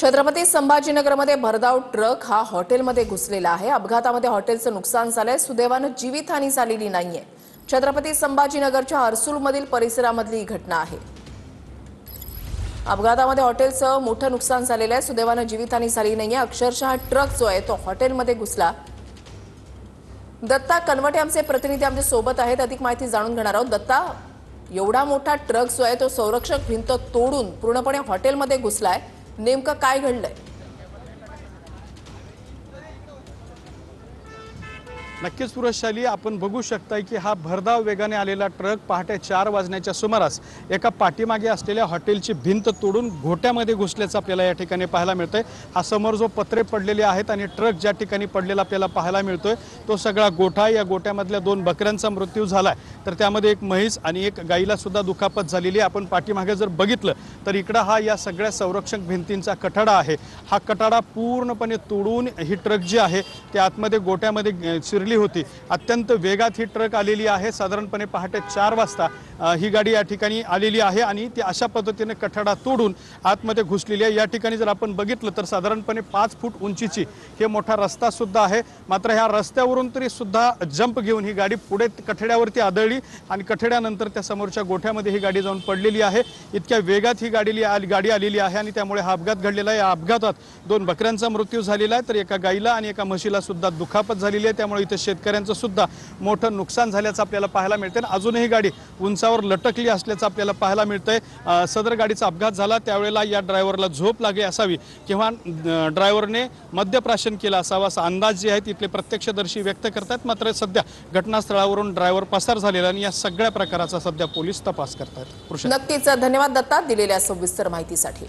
छत्रपती संभाजीनगरमध्ये भरधाव ट्रक हा हॉटेलमध्ये घुसलेला आहे। अपघातामध्ये हॉटेलचं नुकसान झालंय। सुदैवानं जीवितहानी झालेली नाहीये। छत्रपती संभाजीनगरच्या हर्सुलमधील परिसरामधली ही घटना आहे। अपघातामध्ये हॉटेलचं मोठं नुकसान झालेलं आहे। सुदैवानं जीवितहानी झाली नाहीये। अक्षरशः ट्रक जो आहे तो हॉटेलमध्ये घुसला। दत्ता कनवटे आमचे प्रतिनिधी आमच्या सोबत आहेत, अधिक माहिती जाणून घेणार आहोत। दत्ता, एवढा मोठा ट्रक जो आहे तो संरक्षक भिंत तोडून पूर्णपणे हॉटेलमध्ये घुसलाय, नेमकं काय घडलंय? नक्कीच पुरशाली, आपण बघू शकताय की हा भरधाव वेगाने आलेला ट्रक पहाटे 4 वाजण्याच्या सुमारास एका पाठीमागे असलेल्या हॉटेलची भिंत तोडून घोट्यामध्ये घुसल्याचं आपल्याला या ठिकाणी पाहायला मिळतंय। हा समोर जो पत्रे पडलेले आहेत आणि ट्रक ज्या ठिकाणी पडलेला आपल्याला पाहायला मिळतोय तो सगळा गोठा। या गोट्यामधल्या 2 बकऱ्यांचा मृत्यू झालाय, तर त्यामध्ये एक म्हैस आणि एक गाईला सुद्धा दुखापत झालेली आहे। आपण पाठीमागे जर बघितलं तर इकडं हा या सगळ्या संरक्षक भिंतींचा कठाडा आहे। हा कठाडा पूर्णपणे तोडून ही ट्रक जी आहे ते आतमध्ये गोट्यामध्ये शिरली होती। अत्यंत वेगात ही ट्रक आलेली आहे। साधारणपणे पहाटे 4 वाजता ही गाडी या ठिकाणी आलेली आहे आणि ती अशा पद्धतीने कठाडा तोडून आतमध्ये घुसलेली आहे। या ठिकाणी जर आपण बघितलं तर साधारणपणे 5 फूट उंचीची हे मोठा रस्ता सुद्धा आहे। मात्र ह्या रस्त्यावरून तरी सुद्धा जंप घेऊन ही गाडी पुढे कठड्यावरती आदळली आणि कठड्यानंतर त्या समोरच्या गोठ्यामध्ये ही गाडी जाऊन पडलेली आहे। इतक्या वेगात ही गाडी आलेली आहे आणि त्यामुळे हा अपघात घडलेला आहे। या अपघातात 2 बकऱ्यांचा मृत्यू झालेला आहे, तर एका गाईला आणि एका म्हशीला सुद्धा दुखापत झालेली आहे। त्यामुळे इथे शेतकऱ्यांचं सुद्धा मोठं नुकसान झाल्याचं आपल्याला पाहायला मिळते। अजूनही गाडी उंचावर लटकली असल्याचं आपल्याला पाहायला मिळतंय। सदर गाडीचा अपघात झाला त्यावेळेला या ड्रायव्हरला झोप लागली असावी किंवा ड्रायव्हरने मद्यप्राशन केलं असावा असा अंदाज जे आहे तिथले प्रत्यक्षदर्शी व्यक्त करतात। मात्र सध्या घटनास्थळावरून ड्रायव्हर पसार झालेला आणि या सगळ्या प्रकाराचा सध्या पोलीस तपास करतात। नक्कीच धन्यवाद दत्ता दिलेल्या सविस्तर माहितीसाठी।